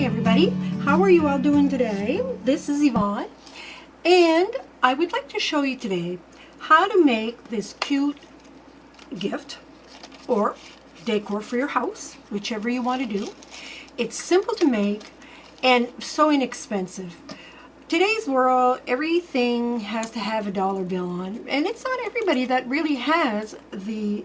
Hi everybody, how are you all doing today? This is Yvonne, and I would like to show you today how to make this cute gift or decor for your house, whichever you want to do. It's simple to make and so inexpensive. Today's world, everything has to have a dollar bill on it, and it's not everybody that really has the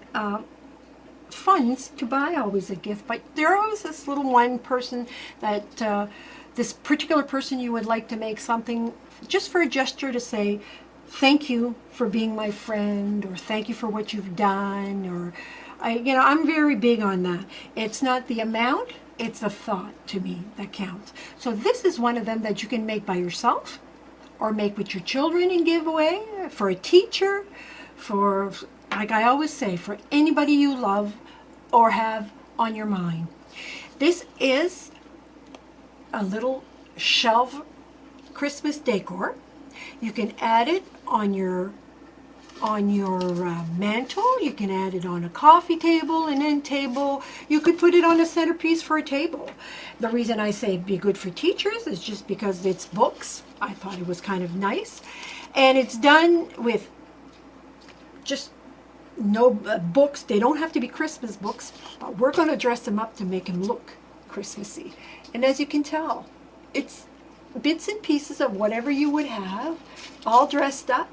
funds to buy always a gift, but there always this little one person that this particular person you would like to make something just for a gesture to say thank you for being my friend, or thank you for what you've done, or I'm very big on that. It's not the amount, it's a thought to me that counts. So this is one of them that you can make by yourself or make with your children and give away, for a teacher, for, like I always say, for anybody you love or have on your mind. This is a little shelf Christmas decor. You can add it on your mantle. You can add it on a coffee table, an end table. You could put it on a centerpiece for a table. The reason I say it'd be good for teachers is just because it's books. I thought it was kind of nice, and it's done with just no books. They don't have to be Christmas books, but we're going to dress them up to make them look Christmassy. And as you can tell, it's bits and pieces of whatever you would have all dressed up,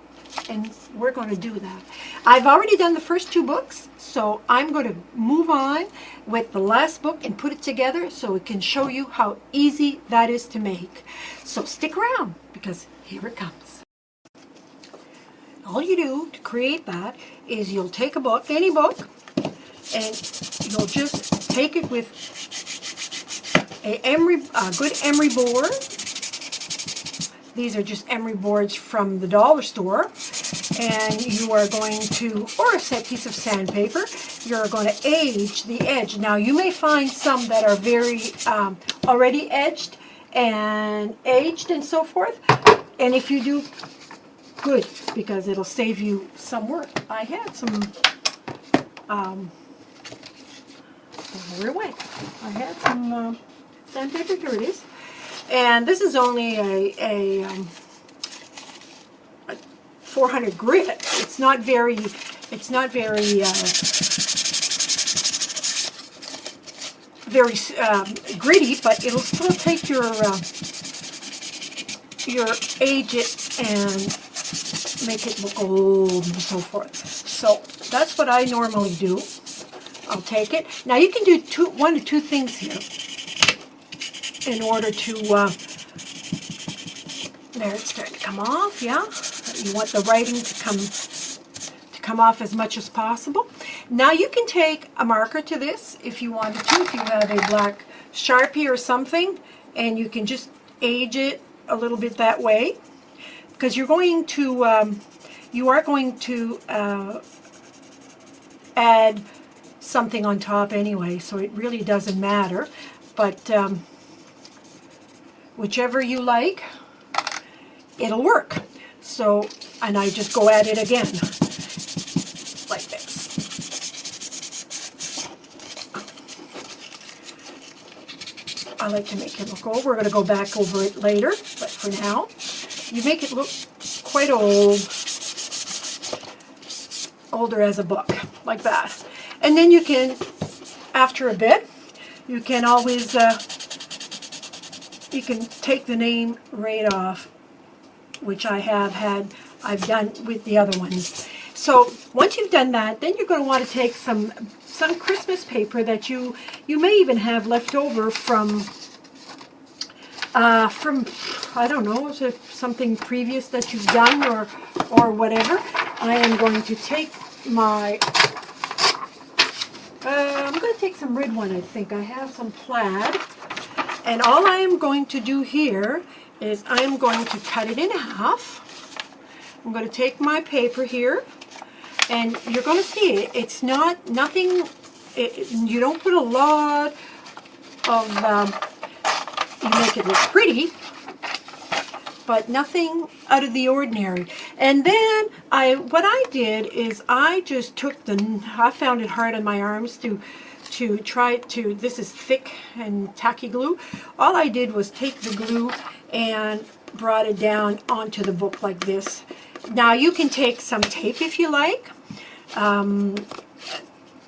and we're going to do that. I've already done the first two books, so I'm going to move on with the last book and put it together so it can show you how easy that is to make. So stick around, because here it comes. All you do to create that is you'll take a book, any book, and you'll just take it with a good Emery board. These are just Emery boards from the dollar store, and you are going to, or a set piece of sandpaper, you're going to age the edge. Now you may find some that are very already edged and aged and so forth, and if you do, good, because it'll save you some work. I had some, where it went? I had some sandpaper, here it is. And this is only a 400 grit. It's not very gritty, but it'll still take your age it and make it look old and so forth. So that's what I normally do. I'll take it. Now you can do one of two things here in order to, there, it's starting to come off, yeah? You want the writing to come off as much as possible. Now you can take a marker to this if you wanted to, if you have a black Sharpie or something, and you can just age it a little bit that way, because you're going to, you are going to add something on top anyway, so it really doesn't matter. But whichever you like, it'll work. So, and I just go at it again, like this. I like to make it look old. We're going to go back over it later, but for now, you make it look quite old, older as a book, like that. And then you can, after a bit, you can always, you can take the name right off, which I've done with the other ones. So once you've done that, then you're going to want to take some Christmas paper that you may even have left over from I don't know, is it something previous that you've done or whatever. I am going to take my, I'm going to take some red one, I think. I have some plaid. And all I am going to do here is I am going to cut it in half. I'm going to take my paper here, and you're going to see it. It's nothing, you don't put a lot of, you make it look pretty, but nothing out of the ordinary. And then what I did is I just took I found it hard on my arms to to try to, this is thick and tacky glue. All I did was take the glue and brought it down onto the book like this. Now you can take some tape if you like.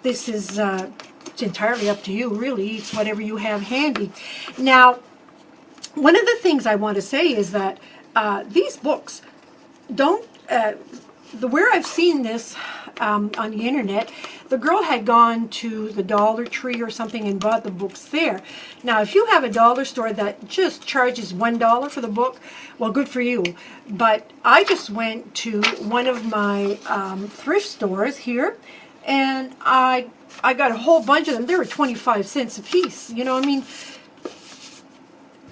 This is it's entirely up to you, really. It's whatever you have handy. Now, one of the things I want to say is that these books don't, where I've seen this on the internet, the girl had gone to the Dollar Tree or something and bought the books there. Now, if you have a dollar store that just charges $1 for the book, well, good for you. But I just went to one of my thrift stores here, and I got a whole bunch of them. They were 25 cents a piece. You know, I mean,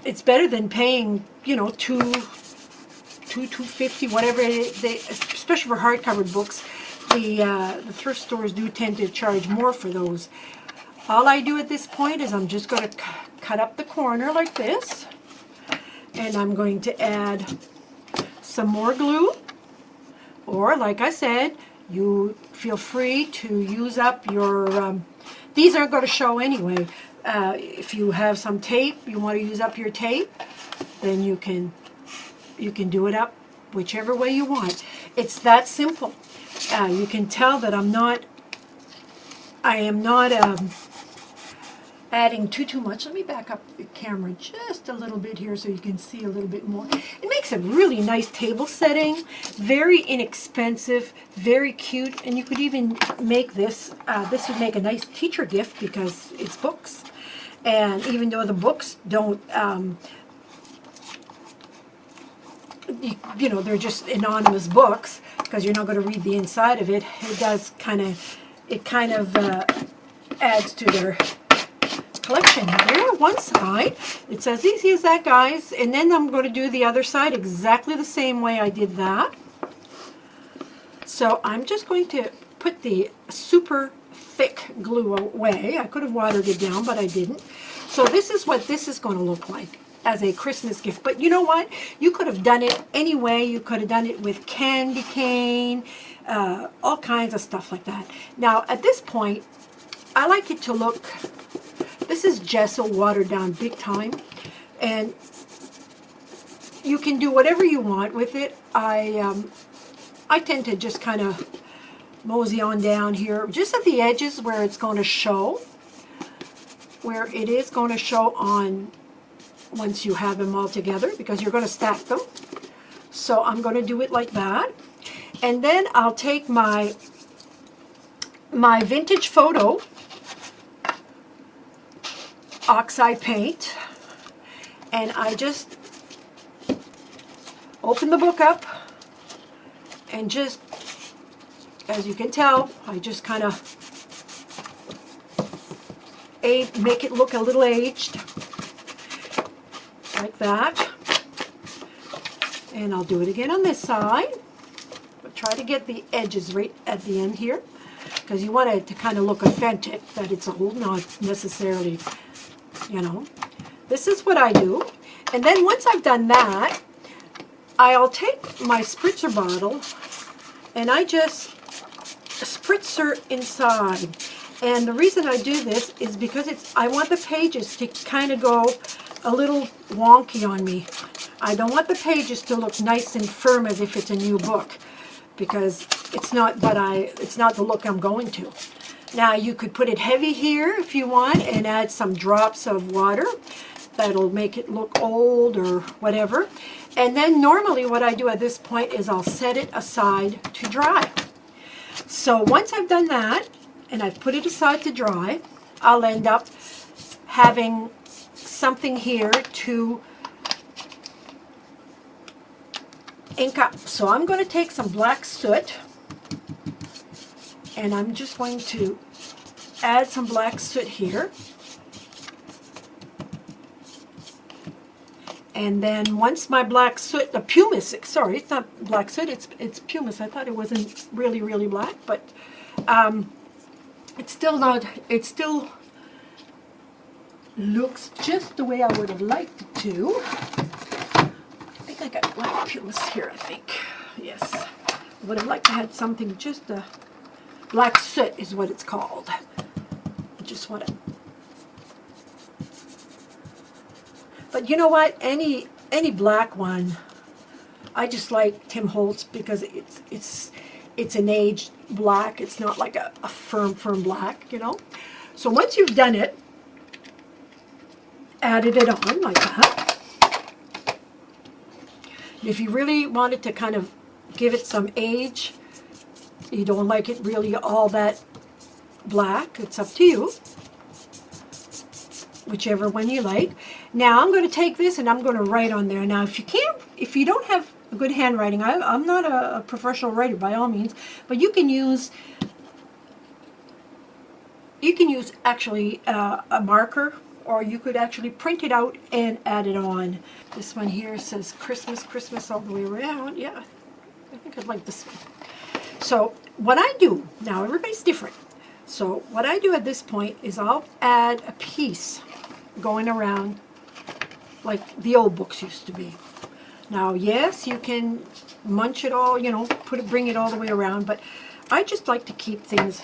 it's better than paying, you know, $2.50, whatever they, especially for hardcover books. The thrift stores do tend to charge more for those. All I do at this point is I'm just going to cut up the corner like this, and I'm going to add some more glue, or like I said, you feel free to use up your, these aren't going to show anyway. If you have some tape, you want to use up your tape, then you can do it up whichever way you want. It's that simple. You can tell that I am not adding too much. Let me back up the camera just a little bit here so you can see a little bit more. It makes a really nice table setting, very inexpensive, very cute, and you could even make this, this would make a nice teacher gift because it's books. And even though the books don't, you know, they're just anonymous books because you're not going to read the inside of it. It does kind of, adds to their collection. Here, one side, it says easy as that, guys. And then I'm going to do the other side exactly the same way I did that. So I'm just going to put the super thick glue away. I could have watered it down, but I didn't. So this is what this is going to look like as a Christmas gift. But you know what? You could have done it anyway. You could have done it with candy cane, all kinds of stuff like that. Now, at this point, I like it to look, this is gesso watered down big time, and you can do whatever you want with it. I tend to just kind of mosey on down here, just at the edges where it's going to show, where it is going to show on once you have them all together, because you're going to stack them. So I'm going to do it like that. And then I'll take my vintage photo oxide paint, and I just open the book up, and just, as you can tell, I just kind of make it look a little aged, like that. And I'll do it again on this side, but try to get the edges right at the end here, because you want it to kind of look authentic, that it's old, not necessarily, you know. This is what I do. And then once I've done that, I'll take my spritzer bottle and I just spritz her inside. And the reason I do this is because I want the pages to kind of go a little wonky on me. I don't want the pages to look nice and firm as if it's a new book, because it's not the look I'm going to. Now you could put it heavy here if you want and add some drops of water. That'll make it look old or whatever. And then normally what I do at this point is I'll set it aside to dry. So once I've done that and I've put it aside to dry, I'll end up having something here to ink up. So I'm going to take some black soot, and I'm just going to add some black soot here. And then once my black soot, the pumice, sorry, it's not black soot, it's pumice. I thought it wasn't really black, but it's still not, it still looks just the way I would have liked it to. I think I got black pumice here, I think. Yes. I would have liked to have something just black soot is what it's called. just want to, but you know what, any black one, I just like Tim Holtz because it's an aged black. It's not like a firm black, you know. So once you've done it, added it on like that. If you really wanted to kind of give it some age, you don't like it really all that black, it's up to you. Whichever one you like. Now I'm going to take this and I'm going to write on there. Now if you don't have good handwriting, I'm not a professional writer by all means, but you can use actually a marker, or you could actually print it out and add it on. This one here says Christmas, Christmas all the way around. Yeah, I think I'd like this one. So what I do, now everybody's different. So what I do at this point is I'll add a piece going around like the old books used to be. Now, yes, you can munch it all, you know, bring it all the way around, but I just like to keep things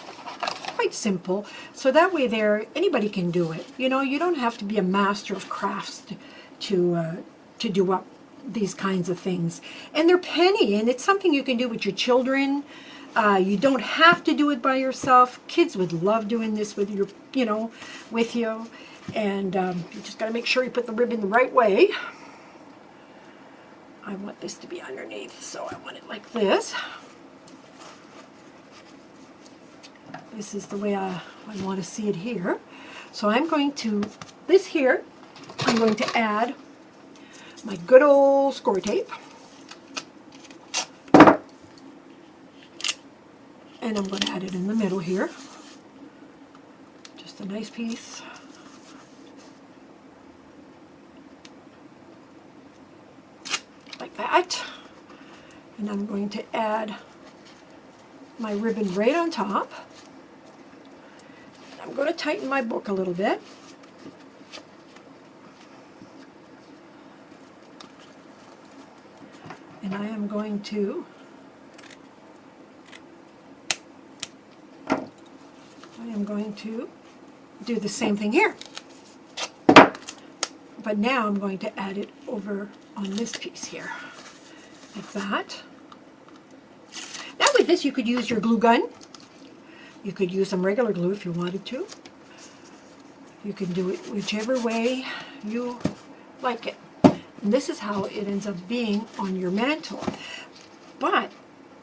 quite simple, so that way anybody can do it. You know, you don't have to be a master of crafts to do up these kinds of things. And they're penny, and it's something you can do with your children. You don't have to do it by yourself. Kids would love doing this with with you. And you just got to make sure you put the ribbon the right way. I want this to be underneath, so I want it like this. This is the way I want to see it here. So I'm going to, I'm going to add my good old score tape. And I'm going to add it in the middle here. Just a nice piece. Like that. And I'm going to add my ribbon right on top. I'm going to tighten my book a little bit. And I am going to do the same thing here. But now I'm going to add it over on this piece here, like that. Now with this you could use your glue gun. You could use some regular glue if you wanted to. You can do it whichever way you like it. And this is how it ends up being on your mantle. But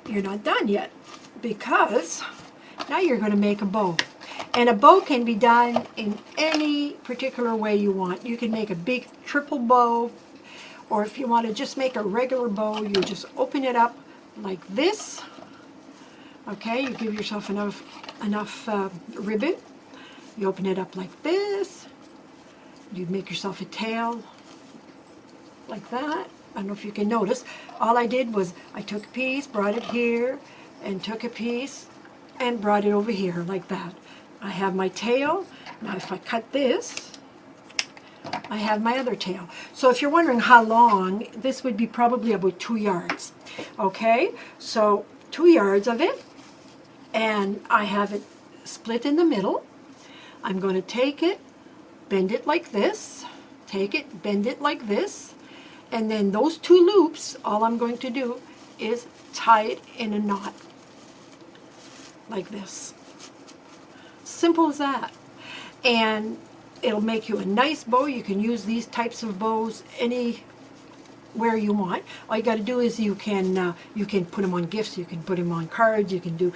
you're not done yet, because now you're going to make a bow. And a bow can be done in any particular way you want. You can make a big triple bow, or if you want to just make a regular bow, you just open it up like this. Okay, you give yourself enough ribbon. You open it up like this. You make yourself a tail like that. I don't know if you can notice. All I did was I took a piece, brought it here, and took a piece and brought it over here like that. I have my tail. Now if I cut this, I have my other tail. So if you're wondering how long, this would be probably about 2 yards. Okay, so 2 yards of it, and I have it split in the middle. I'm going to take it, bend it like this, take it, bend it like this, and then those 2 loops, all I'm going to do is tie it in a knot like this. Simple as that. And it'll make you a nice bow. You can use these types of bows anywhere you want. All you got to do is you can put them on gifts, you can put them on cards, you can do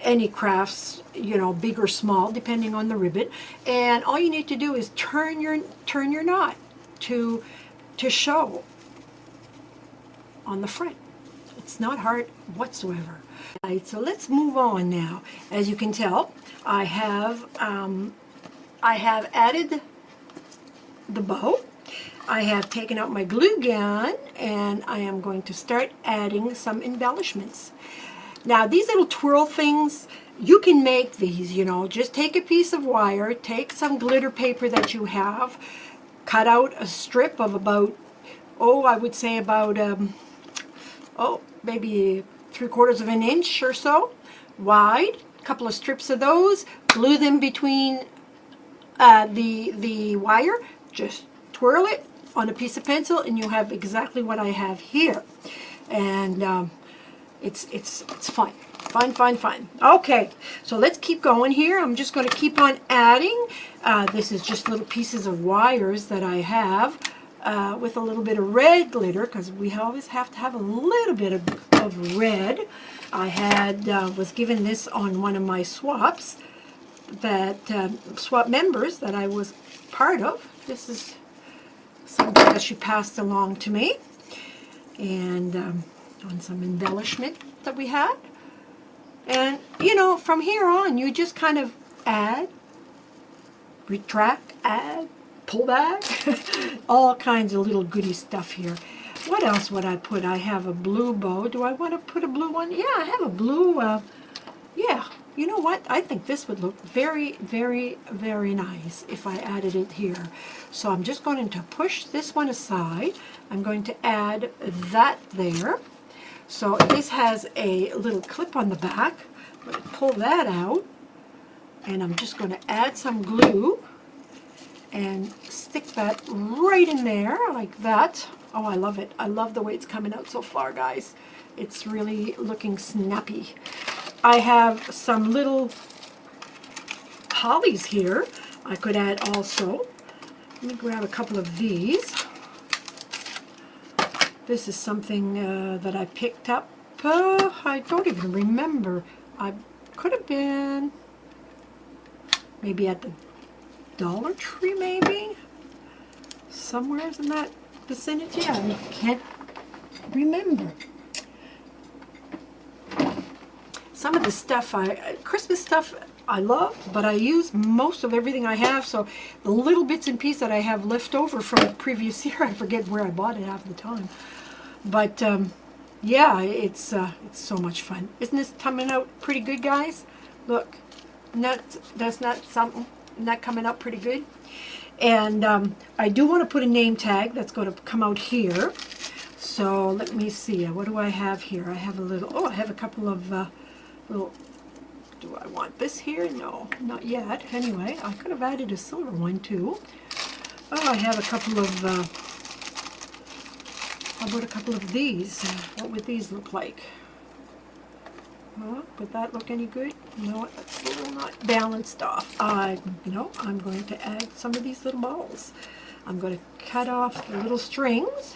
any crafts, you know, big or small, depending on the ribbon. And all you need to do is turn your knot to show on the front. It's not hard whatsoever. All right, so let's move on now. As you can tell, I have added the bow. I have taken out my glue gun, and I am going to start adding some embellishments. Now these little twirl things, you can make these, you know, just take a piece of wire, take some glitter paper that you have, cut out a strip of about, I would say about, maybe 3/4 of an inch or so wide, a couple of strips of those, glue them between the wire, just twirl it on a piece of pencil, and you have exactly what I have here. And it's fun. Fun. Okay, so let's keep going here. I'm just going to keep on adding. This is just little pieces of wires that I have with a little bit of red glitter, because we always have to have a little bit of red. I was given this on one of my swaps, that swap members that I was part of. This is something that she passed along to me, and on some embellishment that we had. And, you know, from here on, you just kind of add, retract, add, pull back, all kinds of little goody stuff here. What else would I put? I have a blue bow. Do I want to put a blue one? Yeah, I have a blue, yeah. You know what? I think this would look very, very, very nice if I added it here. So I'm just going to push this one aside. I'm going to add that there. So this has a little clip on the back. I'm going to pull that out, and I'm just going to add some glue and stick that right in there like that. Oh, I love it. I love the way it's coming out so far, guys. It's really looking snappy. I have some little hollies here I could add also. Let me grab a couple of these. This is something that I picked up. I don't even remember. I could have been maybe at the Dollar Tree, maybe? Somewhere in that vicinity. I can't remember. Some of the stuff, Christmas stuff, I love, but I use most of everything I have, so the little bits and pieces that I have left over from the previous year, I forget where I bought it half the time. But yeah, it's so much fun. Isn't this coming out pretty good, guys? Look, that's not something, not coming out pretty good. And I do want to put a name tag that's going to come out here. So let me see, what do I have here? I have a little, oh, I have a couple of little, do I want this here? No, not yet. Anyway, I could have added a silver one too. Oh, I have a couple of, how about a couple of these? What would these look like? Would that look any good? No, that's a little not balanced off. No, I'm going to add some of these little balls. I'm going to cut off the little strings,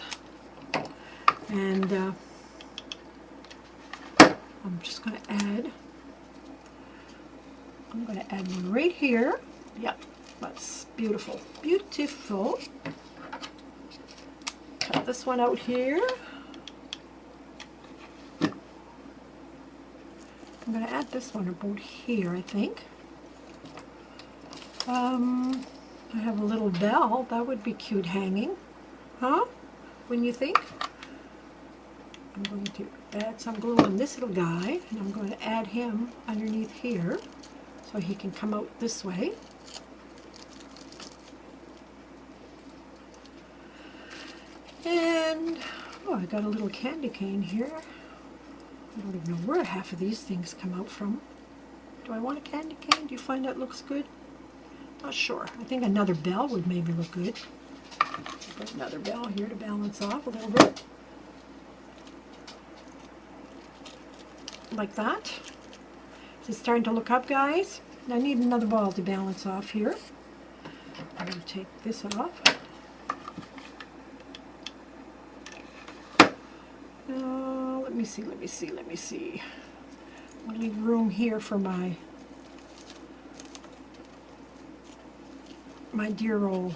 and I'm just going to add, I'm going to add one right here. Yep, that's beautiful. Beautiful. Cut this one out here. I'm going to add this one about here, I think. I have a little bell. That would be cute hanging. Huh? Wouldn't you think? I'm going to add some glue on this little guy, and I'm going to add him underneath here so he can come out this way. And, oh, I got a little candy cane here. I don't even know where half of these things come out from. Do I want a candy cane? Do you find that looks good? Not sure. I think another bell would maybe look good. Put another bell here to balance off a little bit. Like that. It's starting to look up, guys. I need another ball to balance off here. I'm going to take this off. Let me see. I'll leave room here for my dear old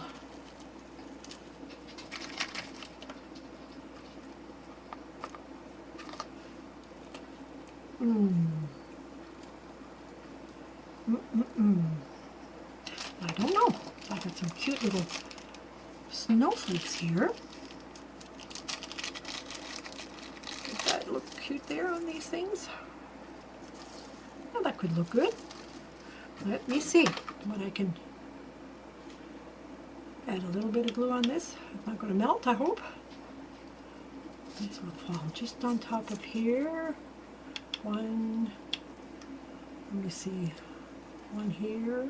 I don't know. I got some cute little snowflakes here. Does that look cute there on these things? Well, that could look good. Let me see what I can add. A little bit of glue on this. It's not going to melt, I hope. This will fall just on top of here. One, let me see, one here,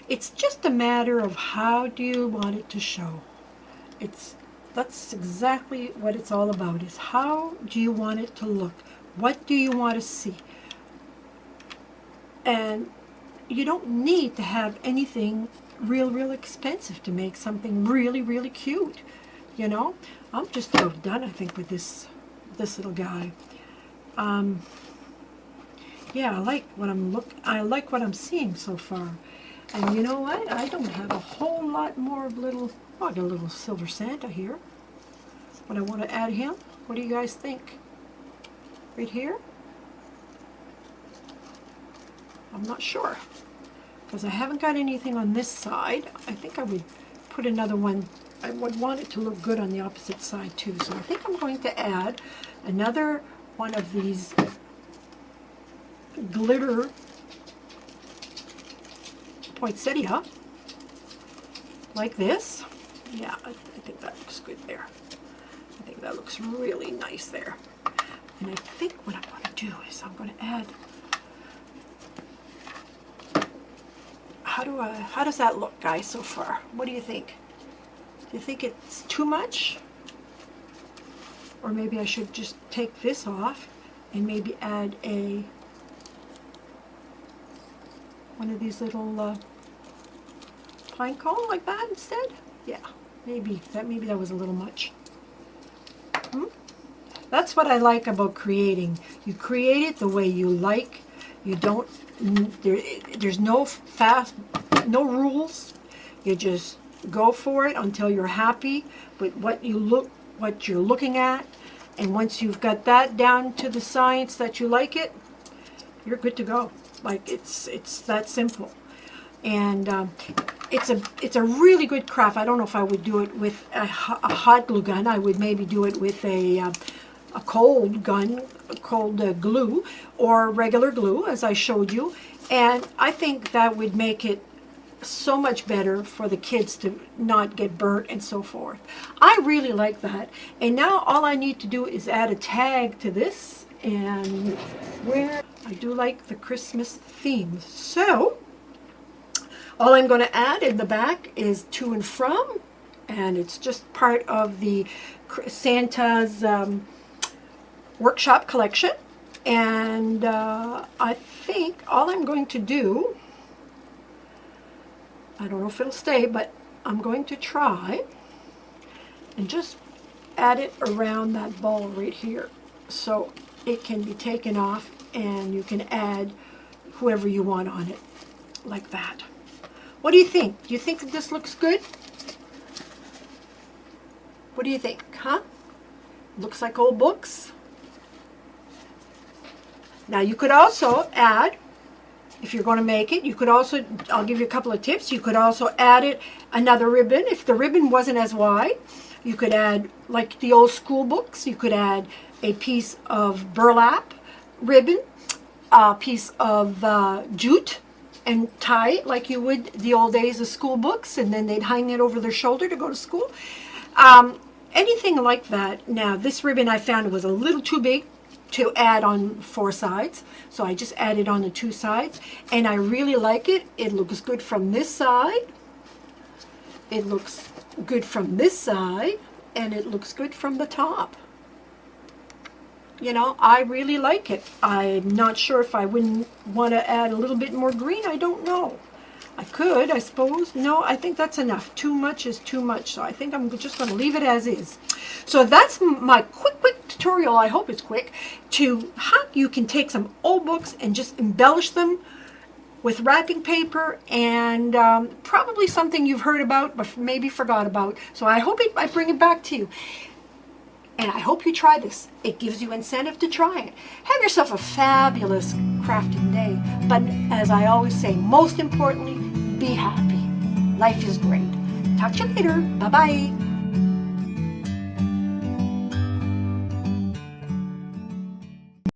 It's just a matter of how do you want it to show. That's exactly what it's all about, is how do you want it to look? What do you want to see? And you don't need to have anything real expensive to make something really cute. You know, I'm just about done, I think, with this little guy. Yeah, I like what I'm seeing so far. And you know what? I don't have a whole lot more of little. Oh, I got a little silver Santa here. But I want to add him. What do you guys think? Right here? I'm not sure, because I haven't got anything on this side. I think I would put another one. I would want it to look good on the opposite side too. So I think I'm going to add another one of these glitter poinsettia, like this. Yeah, I think that looks good there. I think that looks really nice there. And I think what I'm going to do is I'm going to add. How does that look, guys, so far? What do you think? Do you think it's too much? Or maybe I should just take this off and maybe add one of these little pine cone like that instead? Yeah, maybe that was a little much. That's what I like about creating. You create it the way you like. You don't. There's no rules. You just go for it until you're happy with what you're looking at, and once you've got that down to the science that you like it, you're good to go. Like it's that simple, and it's a really good craft. I don't know if I would do it with a hot glue gun. I would maybe do it with a cold glue, or regular glue, as I showed you. And I think that would make it so much better for the kids to not get burnt and so forth. I really like that. And now all I need to do is add a tag to this, and where I do like the Christmas theme. So all I'm going to add in the back is to and from, and it's just part of the Santa's workshop collection. And I think all I'm going to do, I don't know if it'll stay, but I'm going to try and just add it around that ball right here, so it can be taken off and you can add whoever you want on it, like that. What do you think? Do you think that this looks good? What do you think, huh? Looks like old books. Now you could also add, if you're going to make it, you could also, I'll give you a couple of tips, you could also add another ribbon. If the ribbon wasn't as wide, you could add, like the old school books, you could add a piece of burlap ribbon, a piece of jute, and tie it like you would the old days of school books, and then they'd hang it over their shoulder to go to school. Anything like that. Now this ribbon I found was a little too big to add on 4 sides, so I just added on the 2 sides, and I really like it. It looks good from this side, it looks good from this side, and it looks good from the top. You know, I really like it. I'm not sure if I wouldn't want to add a little bit more green. I don't know. I could, I suppose. No, I think that's enough. Too much is too much, so I think I'm just going to leave it as is. So that's my quick tutorial, I hope it's quick, to how you can take some old books and just embellish them with wrapping paper, and probably something you've heard about but maybe forgot about. So I hope I bring it back to you. And I hope you try this. It gives you incentive to try it. Have yourself a fabulous crafting day. But as I always say, most importantly, be happy. Life is great. Talk to you later. Bye-bye.